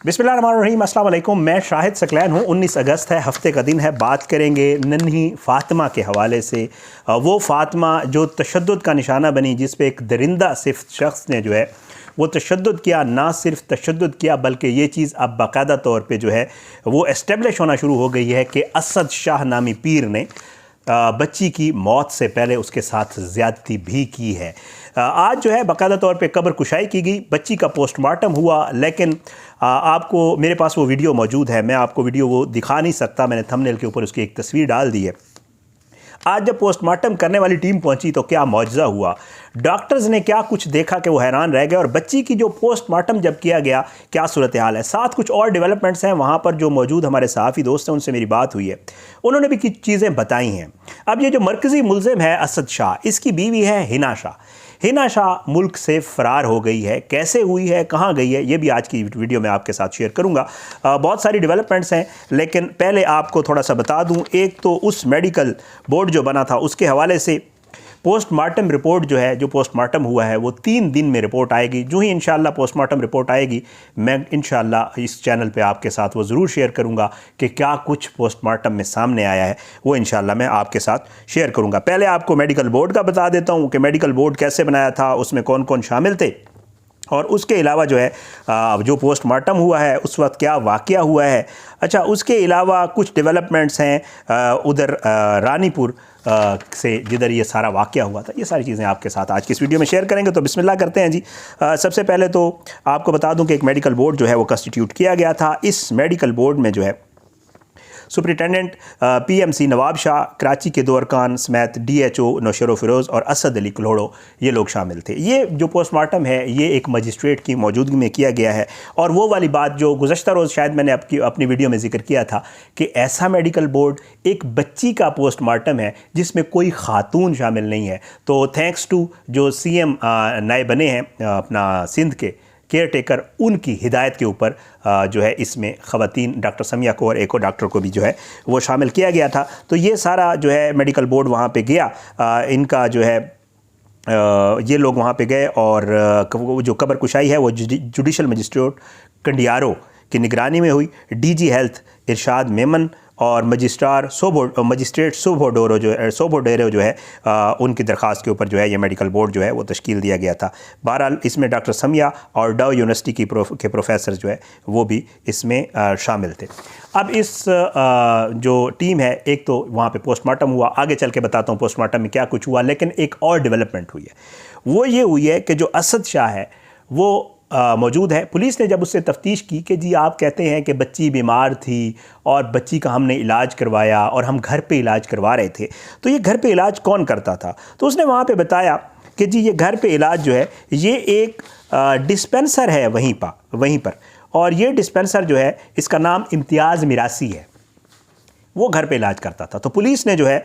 बिस्मिल्लाहिर्रहमानिर्रहीम, अस्सलाम वालेकुम। मैं शाहिद सकलैन हूँ। 19 अगस्त है, हफ्ते का दिन है। बात करेंगे नन्ही फ़ातिमा के हवाले से। वो फ़ातिमा जो तशद्दुद का निशाना बनी, जिस पे एक दरिंदा सिर्फ शख्स ने जो है वो तशद्दुद किया। ना सिर्फ तशद्दुद किया बल्कि ये चीज़ अब बाकायदा तौर पे जो है वो इस्टेब्लिश होना शुरू हो गई है कि असद शाह नामी पीर ने बच्ची की मौत से पहले उसके साथ ज़्यादती भी की है। आज जो है बाकायदा तौर पे कब्र कुशाई की गई, बच्ची का पोस्टमार्टम हुआ। लेकिन आपको मेरे पास वो वीडियो मौजूद है, मैं आपको वीडियो वो दिखा नहीं सकता। मैंने थंबनेल के ऊपर उसकी एक तस्वीर डाल दी है। आज जब पोस्टमार्टम करने वाली टीम पहुंची तो क्या मौजज़ा हुआ, डॉक्टर्स ने क्या कुछ देखा कि वो हैरान रह गए। और बच्ची की जो पोस्टमार्टम जब किया गया, क्या सूरत हाल है। साथ कुछ और डेवलपमेंट्स हैं वहाँ पर जो मौजूद हमारे सहाफ़ी दोस्त हैं, उनसे मेरी बात हुई है, उन्होंने भी कुछ चीज़ें बताई हैं। अब ये जो मरकज़ी मुल्ज़िम है असद शाह, इसकी बीवी है हिना शाह। हिना शाह मुल्क से फ़रार हो गई है। कैसे हुई है, कहाँ गई है, ये भी आज की वीडियो में आपके साथ शेयर करूँगा। बहुत सारी डेवलपमेंट्स हैं, लेकिन पहले आपको थोड़ा सा बता दूँ। एक तो उस मेडिकल बोर्ड जो बना था उसके हवाले से पोस्टमार्टम रिपोर्ट जो है, जो पोस्टमार्टम हुआ है वो 3 दिन में रिपोर्ट आएगी। जो ही इंशाल्लाह पोस्टमार्टम रिपोर्ट आएगी, मैं इंशाल्लाह इस चैनल पे आपके साथ वो ज़रूर शेयर करूंगा कि क्या कुछ पोस्टमार्टम में सामने आया है, वो इंशाल्लाह मैं आपके साथ शेयर करूंगा। पहले आपको मेडिकल बोर्ड का बता देता हूँ कि मेडिकल बोर्ड कैसे बनाया था, उसमें कौन कौन शामिल थे, और उसके अलावा जो है जो पोस्टमार्टम हुआ है उस वक्त क्या वाक़या हुआ है। अच्छा, उसके अलावा कुछ डेवलपमेंट्स हैं उधर रानीपुर से, जिधर ये सारा वाक़या हुआ था। ये सारी चीज़ें आपके साथ आज की इस वीडियो में शेयर करेंगे। तो बिस्मिल्लाह करते हैं जी। सबसे पहले तो आपको बता दूं कि एक मेडिकल बोर्ड जो है वो कंस्टिट्यूट किया गया था। इस मेडिकल बोर्ड में जो है सुप्रिटेंडेंट PMC नवाब शाह, कराची के 2 अरकान समेत DHO नौशरो फ़िरोज़ और असद अली कलोड़ो, ये लोग शामिल थे। ये जो पोस्टमार्टम है ये एक मजिस्ट्रेट की मौजूदगी में किया गया है। और वो वाली बात जो गुज़श्ता रोज़ शायद मैंने अपनी वीडियो में जिक्र किया था कि ऐसा मेडिकल बोर्ड, एक बच्ची का पोस्टमार्टम है जिसमें कोई ख़ातून शामिल नहीं है। तो थैंक्स टू जो CM नए बने हैं अपना सिंध के केयर टेकर, उनकी हिदायत के ऊपर जो है इसमें ख़वातीन डॉक्टर समिया को और एक और डॉक्टर को भी जो है वो शामिल किया गया था। तो ये सारा जो है मेडिकल बोर्ड वहाँ पे गया, इनका जो है ये लोग वहाँ पे गए और जो कब्र कुशाई है वो जुडिशल मजिस्ट्रेट कंडियारो की निगरानी में हुई। DG हेल्थ इरशाद मेमन और मजिस्ट्रेट सोबोडेरो जो है उनकी दरख्वास्त के ऊपर जो है ये मेडिकल बोर्ड जो है वो तश्कील दिया गया था। बहरहाल इसमें डॉक्टर समिया और डाउ यूनिवर्सिटी के प्रोफेसर जो है वो भी इसमें शामिल थे। अब इस जो टीम है, एक तो वहाँ पे पोस्टमार्टम हुआ, आगे चल के बताता हूँ पोस्टमार्टम में क्या कुछ हुआ। लेकिन एक और डेवलपमेंट हुई है, वो ये हुई है कि जो असद शाह है वो मौजूद है। पुलिस ने जब उससे तफ्तीश की कि जी आप कहते हैं कि बच्ची बीमार थी और बच्ची का हमने इलाज करवाया और हम घर पे इलाज करवा रहे थे, तो ये घर पे इलाज कौन करता था। तो उसने वहाँ पे बताया कि जी ये घर पे इलाज जो है ये एक डिस्पेंसर है वहीं पर, और ये डिस्पेंसर जो है इसका नाम इम्तियाज़ मिरासी है, वो घर पे इलाज करता था। तो पुलिस ने जो है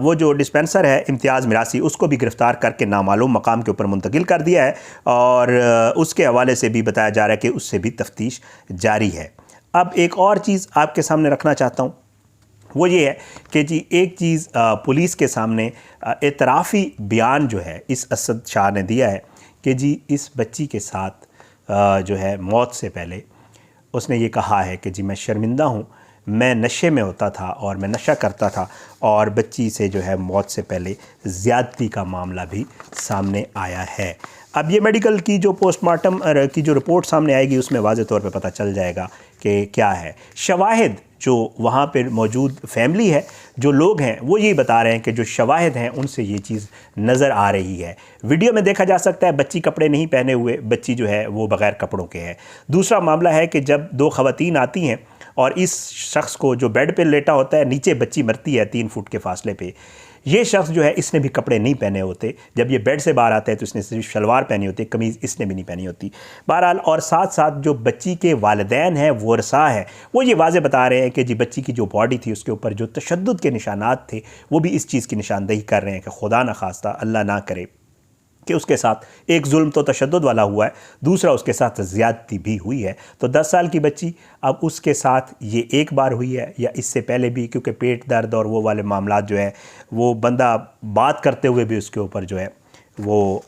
वो जो डिस्पेंसर है इम्तियाज़ मिरासी, उसको भी गिरफ़्तार करके नामालूम मकाम के ऊपर मुंतकिल कर दिया है। और उसके हवाले से भी बताया जा रहा है कि उससे भी तफ्तीश जारी है। अब एक और चीज़ आपके सामने रखना चाहता हूँ, वो ये है कि जी एक चीज़ पुलिस के सामने एतराफ़ी बयान जो है इस असद शाह ने दिया है कि जी इस बच्ची के साथ जो है मौत से पहले उसने ये कहा है कि जी मैं शर्मिंदा हूँ, मैं नशे में होता था और मैं नशा करता था, और बच्ची से जो है मौत से पहले ज़्यादती का मामला भी सामने आया है। अब ये मेडिकल की जो पोस्टमार्टम की जो रिपोर्ट सामने आएगी उसमें वाज़े तौर पे पता चल जाएगा कि क्या है। शवाहिद जो वहाँ पर मौजूद फैमिली है, जो लोग हैं, वो यही बता रहे हैं कि जो शवाहिद हैं उनसे ये चीज़ नज़र आ रही है। वीडियो में देखा जा सकता है बच्ची कपड़े नहीं पहने हुए, बच्ची जो है वो बग़ैर कपड़ों के है। दूसरा मामला है कि जब 2 ख़वातीन आती हैं और इस शख्स को जो बेड पे लेटा होता है, नीचे बच्ची मरती है 3 फुट के फासले पे, ये शख्स जो है इसने भी कपड़े नहीं पहने होते। जब ये बेड से बाहर आता है तो इसने सिर्फ शलवार पहनी होती है, कमीज़ इसने भी नहीं पहनी होती। बहरहाल, और साथ साथ जो बच्ची के वालिदैन हैं, वर्सा है, वो ये वाज़े बता रहे हैं कि जी बच्ची की जो बॉडी थी उसके ऊपर जो तशद्दुद के निशानात थे वो भी इस चीज़ की निशानदेही कर रहे हैं कि खुदा न खास्ता, अल्लाह ना करे कि उसके साथ एक जुल्म तो तशद्दुद वाला हुआ है, दूसरा उसके साथ ज़्यादती भी हुई है। तो 10 साल की बच्ची, अब उसके साथ ये एक बार हुई है या इससे पहले भी, क्योंकि पेट दर्द और वो वाले मामला जो है वो बंदा बात करते हुए भी उसके ऊपर जो है वो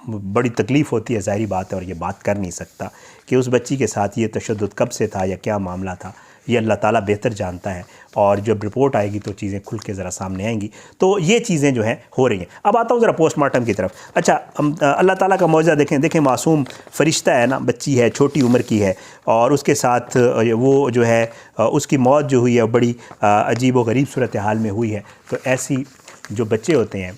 बड़ी तकलीफ़ होती है, ज़ाहिरी बात है, और ये बात कर नहीं सकता कि उस बच्ची के साथ ये तशद्दुद कब से था या क्या मामला था, ये अल्लाह ताला बेहतर जानता है। और जब रिपोर्ट आएगी तो चीज़ें खुल के ज़रा सामने आएंगी। तो ये चीज़ें जो हैं हो रही हैं। अब आता हूँ ज़रा पोस्टमार्टम की तरफ। अच्छा, अल्लाह ताला का मौजज़ा देखें मासूम फ़रिश्ता है ना, बच्ची है, छोटी उम्र की है, और उसके साथ वो जो है उसकी मौत जो हुई है बड़ी अजीब व गरीब सूरत हाल में हुई है। तो ऐसी जो बच्चे होते हैं,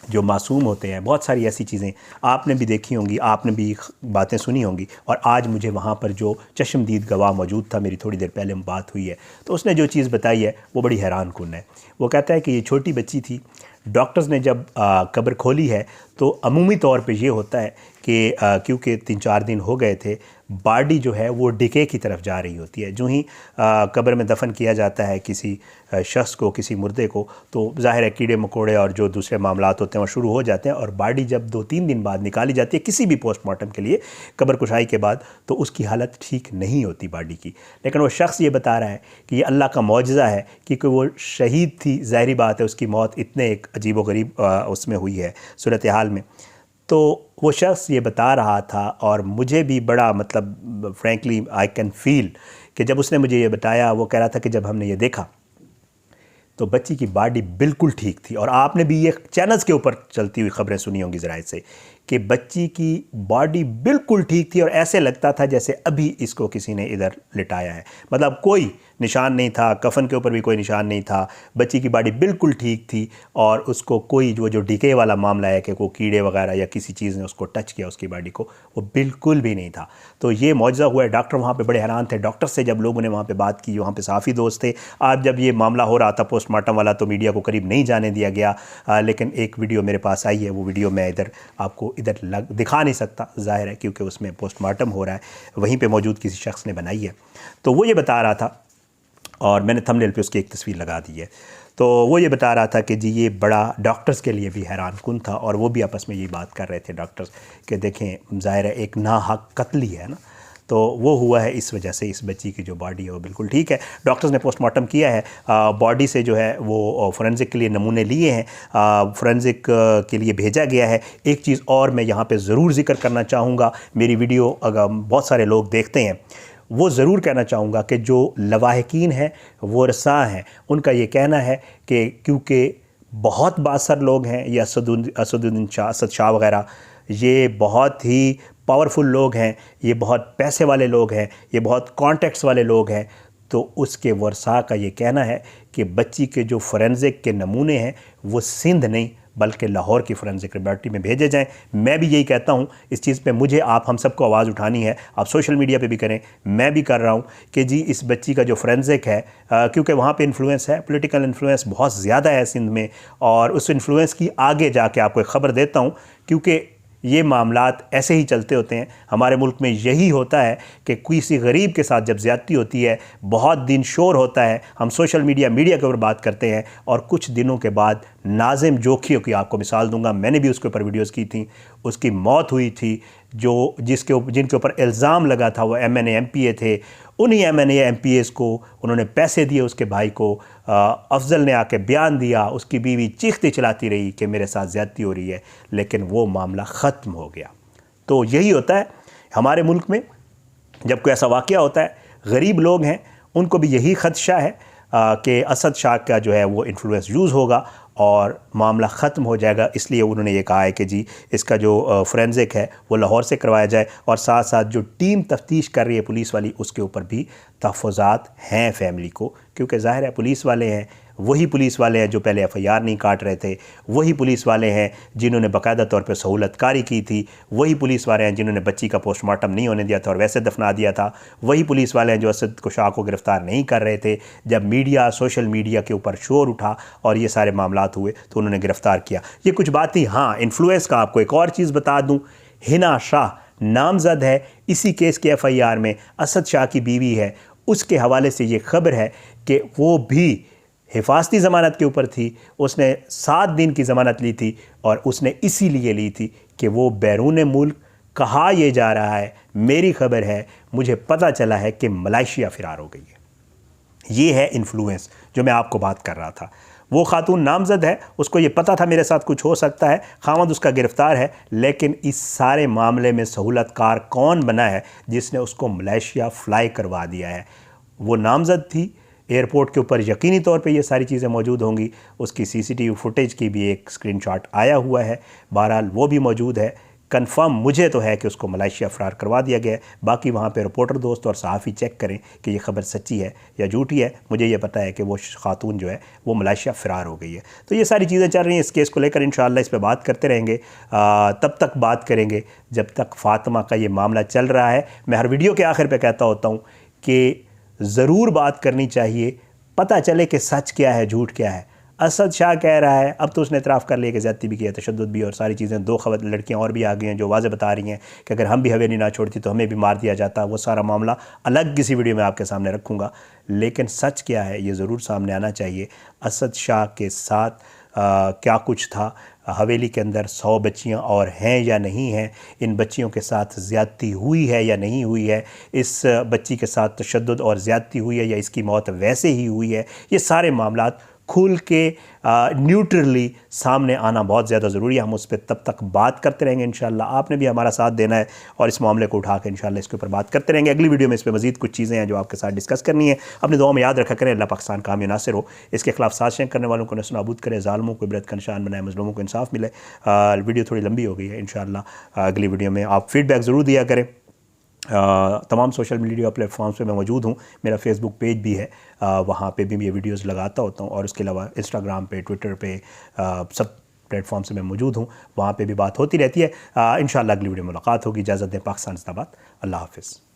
जो मासूम होते हैं, बहुत सारी ऐसी चीज़ें आपने भी देखी होंगी, आपने भी बातें सुनी होंगी। और आज मुझे वहाँ पर जो चश्मदीद गवाह मौजूद था, मेरी थोड़ी देर पहले बात हुई है, तो उसने जो चीज़ बताई है वो बड़ी हैरान कुन है। वो कहता है कि ये छोटी बच्ची थी, डॉक्टर्स ने जब कब्र खोली है तो अमूमी तौर पे ये होता है कि क्योंकि 3-4 दिन हो गए थे, बॉडी जो है वो डिके की तरफ जा रही होती है। जो ही कब्र में दफन किया जाता है किसी शख्स को, किसी मुर्दे को, तो ज़ाहिर है कीड़े मकोड़े और जो दूसरे मामलात होते हैं वो शुरू हो जाते हैं। और बॉडी जब 2-3 दिन बाद निकाली जाती है किसी भी पोस्टमार्टम के लिए, कब्र कुशाई के बाद, तो उसकी हालत ठीक नहीं होती बॉडी की। लेकिन वो शख्स ये बता रहा है कि ये अल्लाह का मौजज़ा है, क्योंकि वो शहीद थी, ज़ाहिरी बात है उसकी मौत इतने एक अजीब व गरीब उसमें हुई है सूरत हाल में। तो वो शख्स ये बता रहा था, और मुझे भी बड़ा मतलब फ्रैंकली आई कैन फील कि जब उसने मुझे ये बताया, वो कह रहा था कि जब हमने ये देखा तो बच्ची की बॉडी बिल्कुल ठीक थी। और आपने भी ये चैनल्स के ऊपर चलती हुई खबरें सुनी होंगी ज़राए से कि बच्ची की बॉडी बिल्कुल ठीक थी, और ऐसे लगता था जैसे अभी इसको किसी ने इधर लिटाया है। मतलब कोई निशान नहीं था, कफन के ऊपर भी कोई निशान नहीं था, बच्ची की बॉडी बिल्कुल ठीक थी, और उसको कोई जो डीके वाला मामला है कि कोई कीड़े वगैरह या किसी चीज़ ने उसको टच किया उसकी बॉडी को, वो बिल्कुल भी नहीं था। तो ये मौजज़ा हुआ है। डॉक्टर वहाँ पे बड़े हैरान थे। डॉक्टर से जब लोगों ने वहाँ पे बात की, वहाँ पे सहाफ़ी दोस्त थे, आज जब ये मामला हो रहा था पोस्टमार्टम वाला, तो मीडिया को करीब नहीं जाने दिया गया। लेकिन एक वीडियो मेरे पास आई है, वो वीडियो मैं इधर आपको दिखा नहीं सकता, ज़ाहिर है क्योंकि उसमें पोस्टमार्टम हो रहा है, वहीं पे मौजूद किसी शख्स ने बनाई है। तो वो ये बता रहा था, और मैंने थंबनेल पे उसकी एक तस्वीर लगा दी है। तो वो ये बता रहा था कि जी ये बड़ा डॉक्टर्स के लिए भी हैरान कुन था, और वो भी आपस में ये बात कर रहे थे डॉक्टर्स कि देखें ज़ाहिर है एक नाहक कत्ल ही है ना, तो वो हुआ है इस वजह से। इस बच्ची की जो बॉडी है वो बिल्कुल ठीक है। डॉक्टर्स ने पोस्टमार्टम किया है, बॉडी से जो है वो फोरेंसिक के लिए नमूने लिए हैं, फोरेंसिक के लिए भेजा गया है। एक चीज़ और मैं यहाँ पे ज़रूर जिक्र करना चाहूँगा, मेरी वीडियो अगर बहुत सारे लोग देखते हैं, वो ज़रूर कहना चाहूँगा कि जो लवाहिकीन हैं, वो रसा हैं, उनका ये कहना है कि क्योंकि बहुत बासर लोग हैं, ये असदुद्दीन शाह, असद शाह वग़ैरह, ये बहुत ही पावरफुल लोग हैं, ये बहुत पैसे वाले लोग हैं, ये बहुत कॉन्टेक्ट्स वाले लोग हैं, तो उसके वर्सा का ये कहना है कि बच्ची के जो फोरेंसिक के नमूने हैं वो सिंध नहीं बल्कि लाहौर की फोरेंसिक लेबॉरेटरी में भेजे जाएं। मैं भी यही कहता हूं, इस चीज़ पे मुझे आप हम सबको आवाज़ उठानी है। आप सोशल मीडिया पे भी करें, मैं भी कर रहा हूं कि जी इस बच्ची का जो फोरेंसिक है, क्योंकि वहाँ पे इन्फ्लुएंस है, पॉलिटिकल इन्फ्लुएंस बहुत ज़्यादा है सिंध में, और उस इन्फ्लुएंस की आगे जाके आपको एक ख़बर देता हूँ, क्योंकि ये मामलात ऐसे ही चलते होते हैं। हमारे मुल्क में यही होता है कि किसी गरीब के साथ जब ज़्यादती होती है, बहुत दिन शोर होता है, हम सोशल मीडिया के ऊपर बात करते हैं, और कुछ दिनों के बाद नाज़िम जोखियों की आपको मिसाल दूंगा, मैंने भी उसके ऊपर वीडियोज़ की थी, उसकी मौत हुई थी। जिनके ऊपर इल्ज़ाम लगा था वो MNA MPA थे, उन्हीं MNA MPAs को उन्होंने पैसे दिए उसके भाई को। अफजल ने आके बयान दिया, उसकी बीवी चीखती चिल्लाती रही कि मेरे साथ ज़्यादती हो रही है, लेकिन वो मामला ख़त्म हो गया। तो यही होता है हमारे मुल्क में, जब कोई ऐसा वाक़या होता है, गरीब लोग हैं उनको भी यही ख़दशा है कि असद शाह का जो है वो इन्फ्लुएंस यूज़ होगा और मामला ख़त्म हो जाएगा। इसलिए उन्होंने ये कहा है कि जी इसका जो फोरेंसिक है वो लाहौर से करवाया जाए, और साथ साथ जो टीम तफ्तीश कर रही है पुलिस वाली, उसके ऊपर भी तहफ़्फ़ुज़ात हैं फैमिली को, क्योंकि ज़ाहिर है पुलिस वाले हैं, वही पुलिस वाले हैं जो पहले FIR नहीं काट रहे थे, वही पुलिस वाले हैं जिन्होंने बाकायदा तौर पर सहूलतकारी की थी, वही पुलिस वाले हैं जिन्होंने बच्ची का पोस्टमार्टम नहीं होने दिया था और वैसे दफना दिया था, वही पुलिस वाले हैं जो असद शाह को गिरफ़्तार नहीं कर रहे थे। जब मीडिया, सोशल मीडिया के ऊपर शोर उठा और ये सारे मामलात हुए तो उन्होंने गिरफ़्तार किया। ये कुछ बातें। हाँ, इन्फ्लुएंस का आपको एक और चीज़ बता दूँ, हिना शाह नामज़द है इसी केस के FIR में, असद शाह की बीवी है, उसके हवाले से ये खबर है कि वो भी हिफाजती ज़मानत के ऊपर थी। उसने 7 दिन की ज़मानत ली थी, और उसने इसीलिए ली थी कि वो बैरून मुल्क, कहा यह जा रहा है, मेरी खबर है, मुझे पता चला है कि मलेशिया फ़रार हो गई है। ये है इन्फ्लुएंस जो मैं आपको बात कर रहा था। वो खातून नामजद है, उसको ये पता था मेरे साथ कुछ हो सकता है, खामद उसका गिरफ़्तार है, लेकिन इस सारे मामले में सहूलतकार कौन बना है जिसने उसको मलेशिया फ़्लाई करवा दिया है? वो नामजद थी। एयरपोर्ट के ऊपर यकीनी तौर पे ये सारी चीज़ें मौजूद होंगी। उसकी सीसीटीवी फुटेज की भी एक स्क्रीनशॉट आया हुआ है, बहरहाल वो भी मौजूद है। कंफर्म मुझे तो है कि उसको मलेशिया फ़रार करवा दिया गया है। बाकी वहाँ पे रिपोर्टर दोस्त और सहाफ़ी चेक करें कि ये खबर सच्ची है या झूठी है। मुझे ये पता है कि वो खातून जो है वो मलेशिया फ़रार हो गई है। तो ये सारी चीज़ें चल रही हैं। इस केस को लेकर इंशाअल्लाह इस पर बात करते रहेंगे, तब तक बात करेंगे जब तक फ़ातिमा का ये मामला चल रहा है। मैं हर वीडियो के आखिर पर कहता होता हूँ कि ज़रूर बात करनी चाहिए, पता चले कि सच क्या है झूठ क्या है। असद शाह कह रहा है, अब तो उसने इतराफ़ कर लिया कि ज़्यादती भी किया, तशद्दुद भी और सारी चीज़ें। 2 लड़कियां और भी आ गई हैं जो वाज़ेह बता रही हैं कि अगर हम भी हवेली ना छोड़ती तो हमें भी मार दिया जाता। वो सारा मामला अलग किसी वीडियो में आपके सामने रखूँगा, लेकिन सच क्या है ये ज़रूर सामने आना चाहिए। असद शाह के साथ क्या कुछ था, हवेली के अंदर 100 बच्चियाँ और हैं या नहीं हैं, इन बच्चियों के साथ ज़्यादती हुई है या नहीं हुई है, इस बच्ची के साथ तशद्दुद और ज़्यादती हुई है या इसकी मौत वैसे ही हुई है, ये सारे मामलात खुल के न्यूट्रली सामने आना बहुत ज़्यादा ज़रूरी है। हम उस पर तब तक बात करते रहेंगे इंशाअल्लाह। आपने भी हमारा साथ देना है और इस मामले को उठा के इंशाअल्लाह इसके ऊपर बात करते रहेंगे। अगली वीडियो में इस पर मज़ीद कुछ चीज़ें हैं जो आपके साथ डिस्कस करनी है। अपनी दुआ में याद रखा करें, अल्लाह पाकिस्तान कामयाब नासिर हो, इसके खिलाफ साजिशें करने वालों को नस्ल नाबूद करे, ज़ालिमों को इबरत का निशान बनाए, मज़लूमों को इंसाफ मिले। वीडियो थोड़ी लंबी हो गई है, इंशाअल्लाह अगली वीडियो में आप फ़ीडबैक ज़रूर दिया करें। तमाम सोशल मीडिया प्लेटफॉर्म्स पे मैं मौजूद हूँ। मेरा फेसबुक पेज भी है, वहाँ पे भी ये वीडियोस लगाता होता हूँ और उसके अलावा इंस्टाग्राम पे, ट्विटर पे, सब प्लेटफॉर्म से मैं मौजूद हूँ। वहाँ पे भी बात होती रहती है। इंशाअल्लाह अगली वीडियो में मुलाकात होगी। इजाज़त दें। पाकिस्तान ज़िंदाबाद। अल्लाह हाफ़िज़।